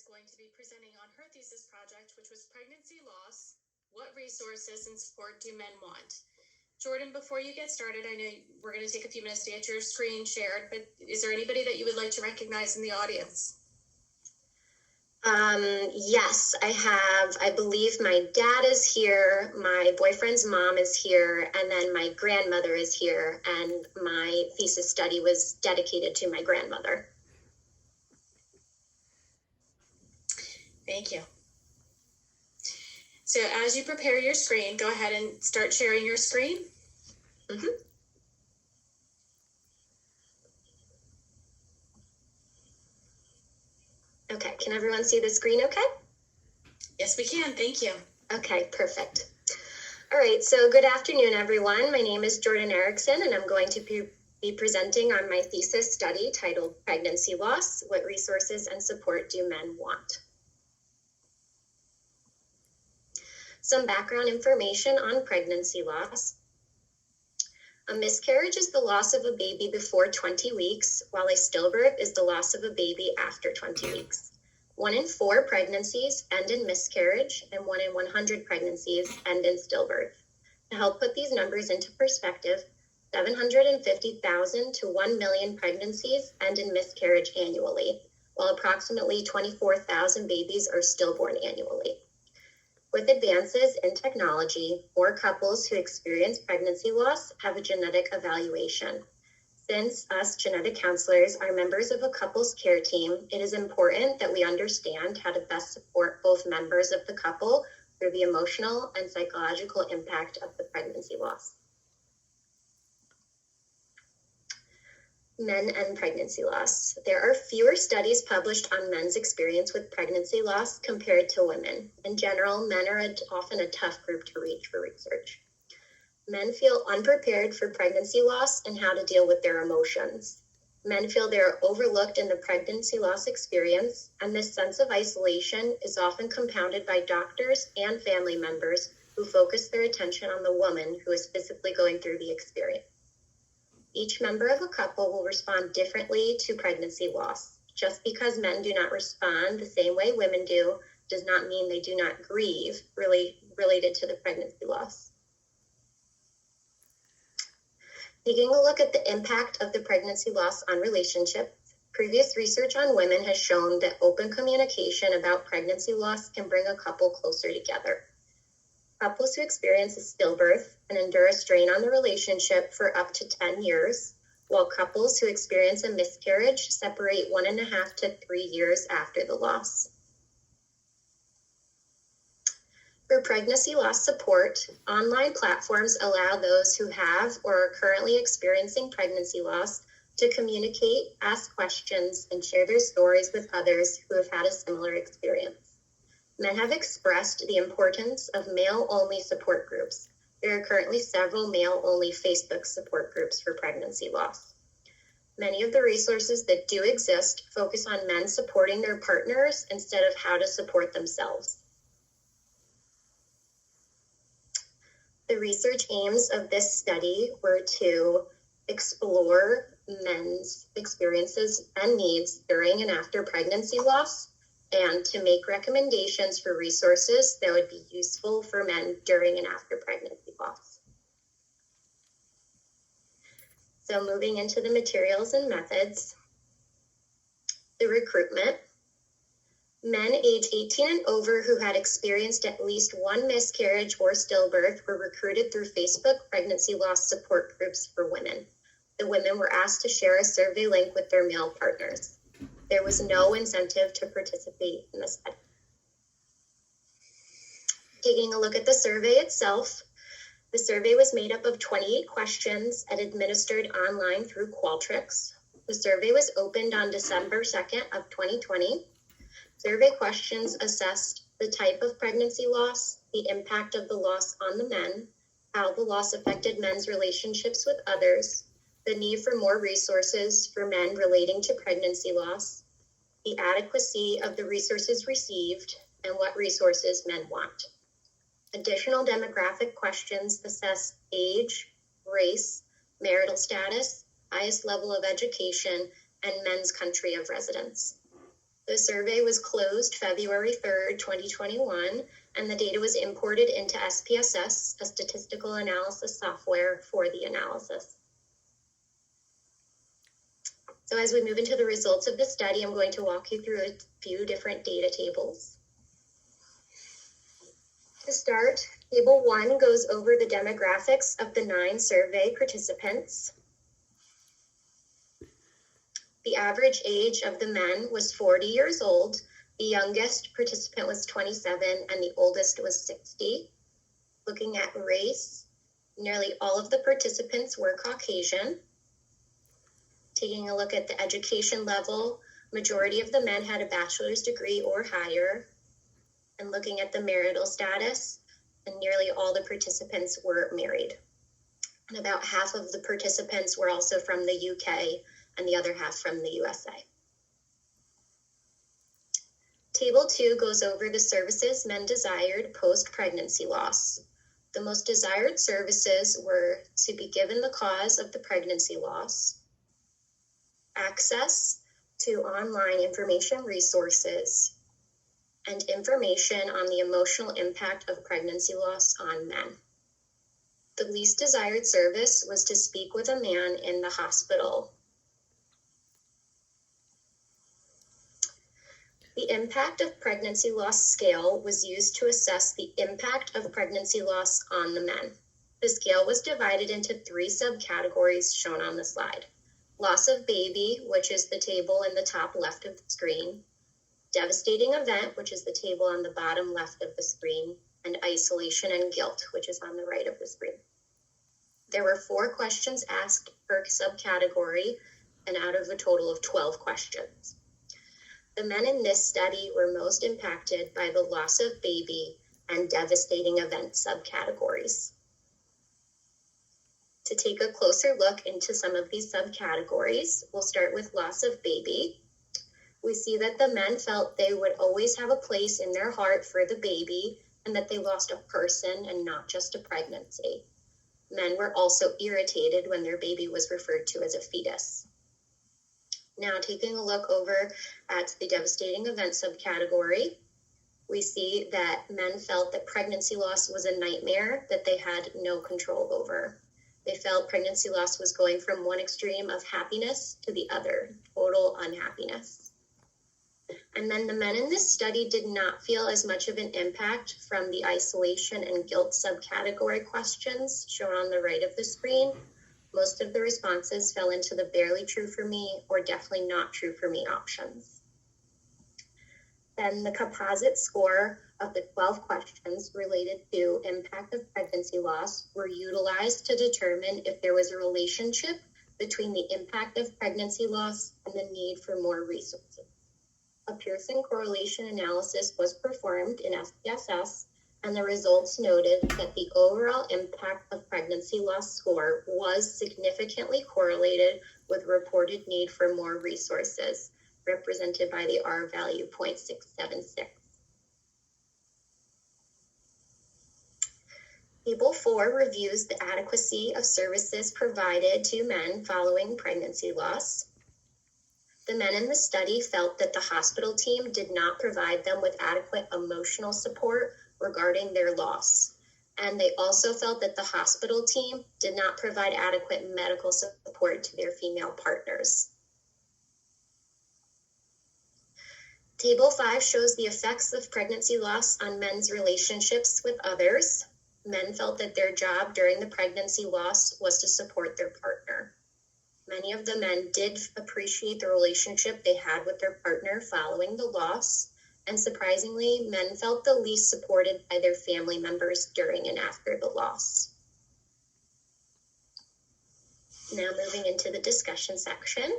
going to be presenting on her thesis project, which was pregnancy loss. What resources and support do men want? Jordan, before you get started, I know we're going to take a few minutes to get your screen shared, but is there anybody that you would like to recognize in the audience? Yes, I believe my dad is here, my boyfriend's mom is here, and then my grandmother is here, and my thesis study was dedicated to my grandmother. Thank you. So as you prepare your screen, go ahead and start sharing your screen. Mm-hmm. Okay, can everyone see the screen okay? Yes, we can. Thank you. Okay, perfect. All right, so good afternoon, everyone. My name is Jordan Erickson, and I'm going to be presenting on my thesis study titled Pregnancy Loss, What Resources and Support Do Men Want? Some background information on pregnancy loss. A miscarriage is the loss of a baby before 20 weeks, while a stillbirth is the loss of a baby after 20 weeks. 1 in 4 pregnancies end in miscarriage, and 1 in 100 pregnancies end in stillbirth. To help put these numbers into perspective, 750,000 to 1 million pregnancies end in miscarriage annually, while approximately 24,000 babies are stillborn annually. With advances in technology, more couples who experience pregnancy loss have a genetic evaluation. Since us genetic counselors are members of a couple's care team, it is important that we understand how to best support both members of the couple through the emotional and psychological impact of the pregnancy loss. Men and pregnancy loss. There are fewer studies published on men's experience with pregnancy loss compared to women. In general, men are often a tough group to reach for research. Men feel unprepared for pregnancy loss and how to deal with their emotions. Men feel they are overlooked in the pregnancy loss experience, and this sense of isolation is often compounded by doctors and family members who focus their attention on the woman who is physically going through the experience. Each member of a couple will respond differently to pregnancy loss. Just because men do not respond the same way women do does not mean they do not grieve related to the pregnancy loss. Taking a look at the impact of the pregnancy loss on relationships, previous research on women has shown that open communication about pregnancy loss can bring a couple closer together. Couples who experience a stillbirth and endure a strain on the relationship for up to 10 years, while couples who experience a miscarriage separate 1.5 to 3 years after the loss. For pregnancy loss support, online platforms allow those who have or are currently experiencing pregnancy loss to communicate, ask questions, and share their stories with others who have had a similar experience. Men have expressed the importance of male-only support groups. There are currently several male-only Facebook support groups for pregnancy loss. Many of the resources that do exist focus on men supporting their partners instead of how to support themselves. The research aims of this study were to explore men's experiences and needs during and after pregnancy loss, and to make recommendations for resources that would be useful for men during and after pregnancy loss. So moving into the materials and methods, the recruitment. Men age 18 and over who had experienced at least 1 miscarriage or stillbirth were recruited through Facebook pregnancy loss support groups for women. The women were asked to share a survey link with their male partners. There was no incentive to participate in the study. Taking a look at the survey itself, the survey was made up of 28 questions and administered online through Qualtrics. The survey was opened on December 2nd of 2020. Survey questions assessed the type of pregnancy loss, the impact of the loss on the men, how the loss affected men's relationships with others, the need for more resources for men relating to pregnancy loss, the adequacy of the resources received, and what resources men want. Additional demographic questions assess age, race, marital status, highest level of education, and men's country of residence. The survey was closed February 3rd, 2021, and the data was imported into SPSS, a statistical analysis software for the analysis. So as we move into the results of the study, I'm going to walk you through a few different data tables. To start, Table 1 goes over the demographics of the 9 survey participants. The average age of the men was 40 years old, the youngest participant was 27, and the oldest was 60. Looking at race, nearly all of the participants were Caucasian. Taking a look at the education level, majority of the men had a bachelor's degree or higher. And looking at the marital status, and nearly all the participants were married. And about half of the participants were also from the UK and the other half from the USA. Table 2 goes over the services men desired post-pregnancy loss. The most desired services were to be given the cause of the pregnancy loss, access to online information resources, and information on the emotional impact of pregnancy loss on men. The least desired service was to speak with a man in the hospital. The impact of pregnancy loss scale was used to assess the impact of pregnancy loss on the men. The scale was divided into 3 subcategories shown on the slide. Loss of baby, which is the table in the top left of the screen, devastating event, which is the table on the bottom left of the screen, and isolation and guilt, which is on the right of the screen. There were 4 questions asked per subcategory, and out of a total of 12 questions. The men in this study were most impacted by the loss of baby and devastating event subcategories. To take a closer look into some of these subcategories, we'll start with loss of baby. We see that the men felt they would always have a place in their heart for the baby and that they lost a person and not just a pregnancy. Men were also irritated when their baby was referred to as a fetus. Now, taking a look over at the devastating event subcategory, we see that men felt that pregnancy loss was a nightmare that they had no control over. They felt pregnancy loss was going from one extreme of happiness to the other, total unhappiness. And then the men in this study did not feel as much of an impact from the isolation and guilt subcategory questions shown on the right of the screen. Most of the responses fell into the barely true for me or definitely not true for me options. Then the composite score of the 12 questions related to impact of pregnancy loss were utilized to determine if there was a relationship between the impact of pregnancy loss and the need for more resources. A Pearson correlation analysis was performed in SPSS, and the results noted that the overall impact of pregnancy loss score was significantly correlated with reported need for more resources, represented by the R value 0.676. Table 4 reviews the adequacy of services provided to men following pregnancy loss. The men in the study felt that the hospital team did not provide them with adequate emotional support regarding their loss. And they also felt that the hospital team did not provide adequate medical support to their female partners. Table 5 shows the effects of pregnancy loss on men's relationships with others. Men felt that their job during the pregnancy loss was to support their partner. Many of the men did appreciate the relationship they had with their partner following the loss, and surprisingly, men felt the least supported by their family members during and after the loss. Now moving into the discussion section.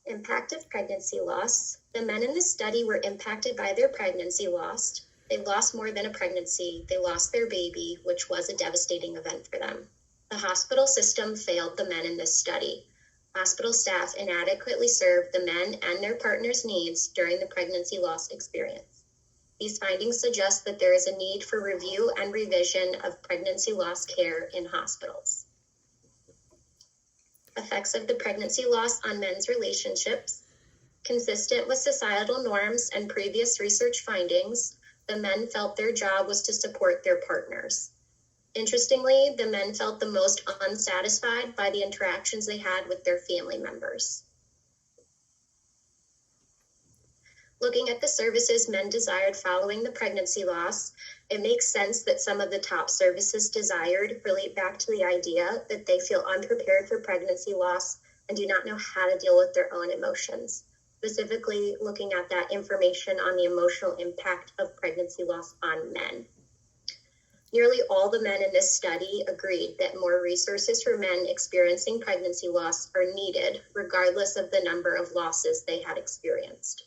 Impact of pregnancy loss. The men in the study were impacted by their pregnancy loss. They lost more than a pregnancy. They lost their baby, which was a devastating event for them. The hospital system failed the men in this study. Hospital staff inadequately served the men and their partners' needs during the pregnancy loss experience. These findings suggest that there is a need for review and revision of pregnancy loss care in hospitals. Effects of the pregnancy loss on men's relationships. Consistent with societal norms and previous research findings, the men felt their job was to support their partners. Interestingly, the men felt the most unsatisfied by the interactions they had with their family members. Looking at the services men desired following the pregnancy loss, it makes sense that some of the top services desired relate back to the idea that they feel unprepared for pregnancy loss and do not know how to deal with their own emotions, specifically looking at that information on the emotional impact of pregnancy loss on men. Nearly all the men in this study agreed that more resources for men experiencing pregnancy loss are needed, regardless of the number of losses they had experienced.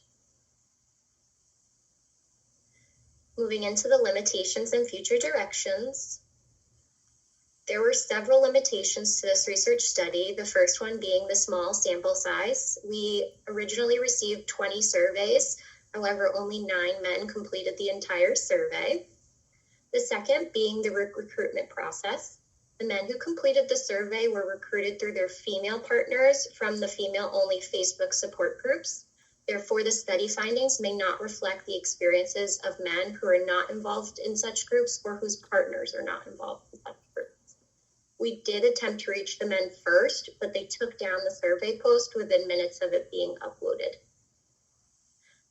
Moving into the limitations and future directions, there were several limitations to this research study, the first one being the small sample size. We originally received 20 surveys, however, only 9 men completed the entire survey. The second being the recruitment process. The men who completed the survey were recruited through their female partners from the female-only Facebook support groups. Therefore, the study findings may not reflect the experiences of men who are not involved in such groups or whose partners are not involved in such groups. We did attempt to reach the men first, but they took down the survey post within minutes of it being uploaded.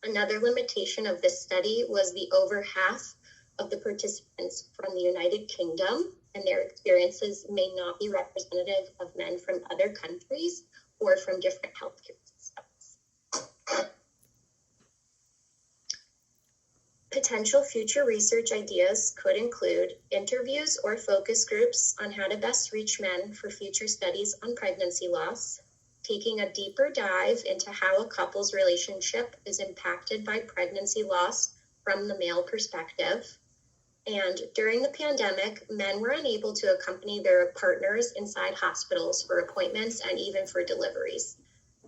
Another limitation of this study was the over half of the participants from the United Kingdom, and their experiences may not be representative of men from other countries or from different healthcare systems. Potential future research ideas could include interviews or focus groups on how to best reach men for future studies on pregnancy loss, taking a deeper dive into how a couple's relationship is impacted by pregnancy loss from the male perspective. And during the pandemic, men were unable to accompany their partners inside hospitals for appointments and even for deliveries.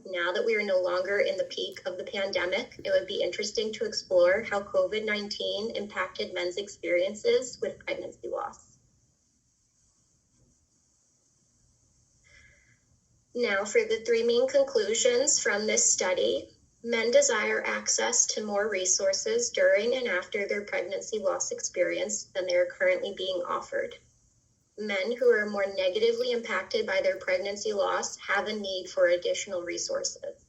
Now that we are no longer in the peak of the pandemic, it would be interesting to explore how COVID-19 impacted men's experiences with pregnancy loss. Now for the 3 main conclusions from this study. Men desire access to more resources during and after their pregnancy loss experience than they are currently being offered. Men who are more negatively impacted by their pregnancy loss have a need for additional resources.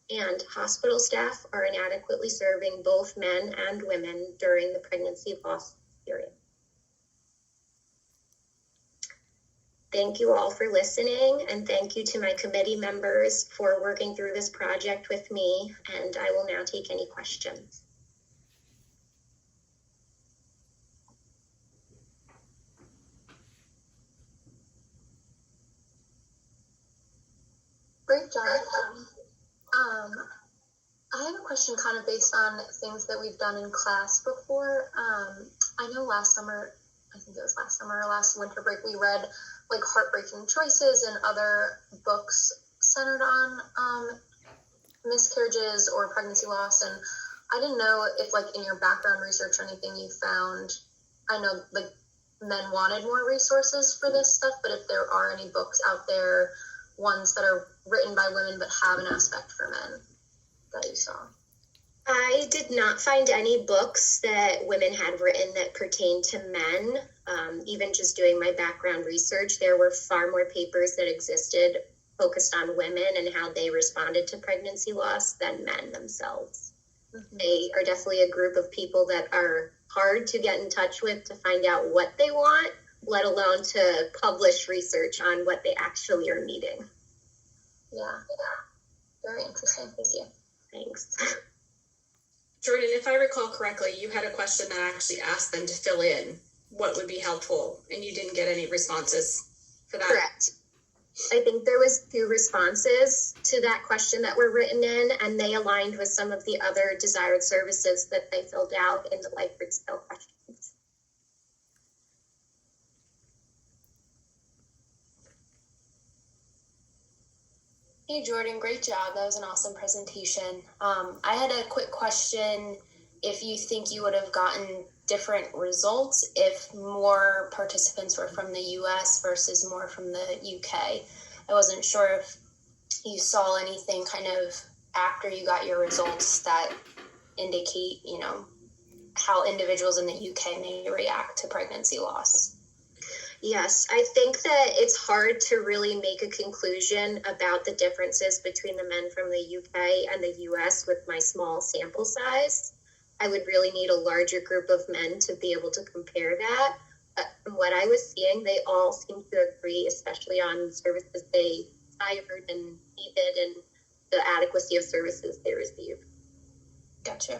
And hospital staff are inadequately serving both men and women during the pregnancy loss experience. Thank you all for listening, and thank you to my committee members for working through this project with me, and I will now take any questions. Great job. I have a question kind of based on things that we've done in class before. I know last summer, I think it was last summer or last winter break, we read like Heartbreaking Choices and other books centered on miscarriages or pregnancy loss. And I didn't know if like in your background research or anything you found, I know like men wanted more resources for this stuff, but if there are any books out there, ones that are written by women but have an aspect for men that you saw. I did not find any books that women had written that pertained to men. Even just doing my background research, there were far more papers that existed focused on women and how they responded to pregnancy loss than men themselves. Mm-hmm. They are definitely a group of people that are hard to get in touch with to find out what they want, let alone to publish research on what they actually are needing. Yeah. Very interesting. Thank you. Thanks. Jordan, if I recall correctly, you had a question that actually asked them to fill in what would be helpful, and you didn't get any responses for that. Correct. I think there was 2 responses to that question that were written in, and they aligned with some of the other desired services that they filled out in the Likert scale questions. Hey Jordan, great job. That was an awesome presentation. I had a quick question. If you think you would have gotten different results if more participants were from the US versus more from the UK. I wasn't sure if you saw anything kind of after you got your results that indicate, how individuals in the UK may react to pregnancy loss? Yes, I think that it's hard to really make a conclusion about the differences between the men from the UK and the US with my small sample size. I would really need a larger group of men to be able to compare that. But from what I was seeing, they all seemed to agree, especially on services they desired and needed and the adequacy of services they received. Gotcha.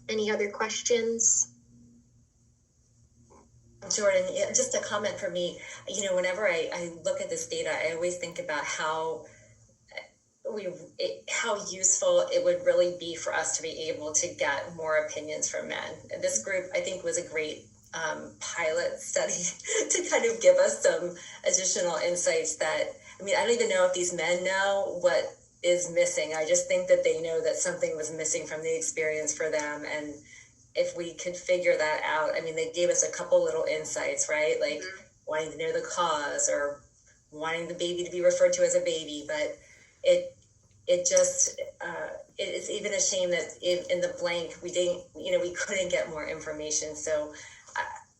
Any other questions? Jordan, just a comment for me. Whenever I look at this data, I always think about how useful it would really be for us to be able to get more opinions from men. This group, I think, was a great pilot study to kind of give us some additional insights that, I don't even know if these men know what is missing. I just think that they know that something was missing from the experience for them. And if we could figure that out, they gave us a couple little insights, right? Like wanting to know the cause or wanting the baby to be referred to as a baby. But it's even a shame that in the blank, we couldn't get more information. So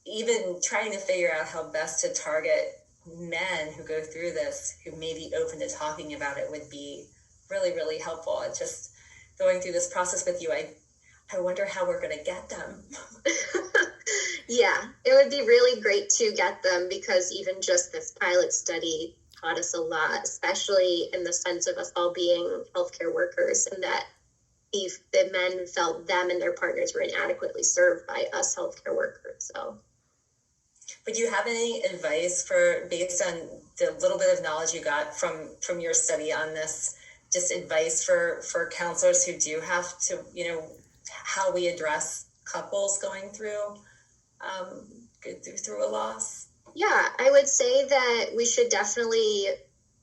even trying to figure out how best to target men who go through this, who may be open to talking about it, would be really, really helpful. It's just going through this process with you, I wonder how we're going to get them. Yeah, it would be really great to get them, because even just this pilot study taught us a lot, especially in the sense of us all being healthcare workers, and that the men felt them and their partners were inadequately served by us healthcare workers. So, but do you have any advice based on the little bit of knowledge you got from your study on this, just advice for counselors who do have to, how we address couples going through a loss? Yeah, I would say that we should definitely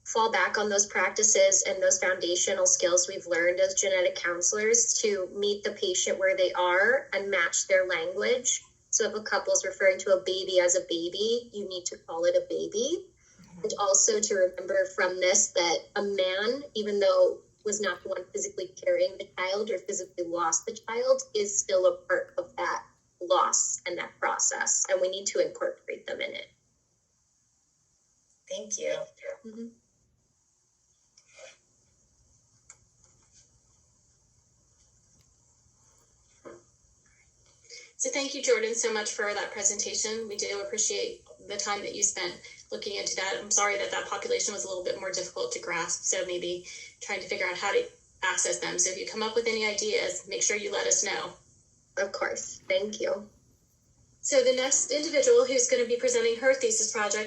fall back on those practices and those foundational skills we've learned as genetic counselors to meet the patient where they are and match their language. So if a couple is referring to a baby as a baby, you need to call it a baby. And also to remember from this that a man, even though was not the one physically carrying the child or physically lost the child, is still a part of that loss and that process. And we need to incorporate them in it. Thank you. Mm-hmm. So thank you, Jordan, so much for that presentation. We do appreciate the time that you spent looking into that. I'm sorry that population was a little bit more difficult to grasp, so maybe trying to figure out how to access them. So if you come up with any ideas, make sure you let us know. Of course. Thank you. So the next individual who's going to be presenting her thesis project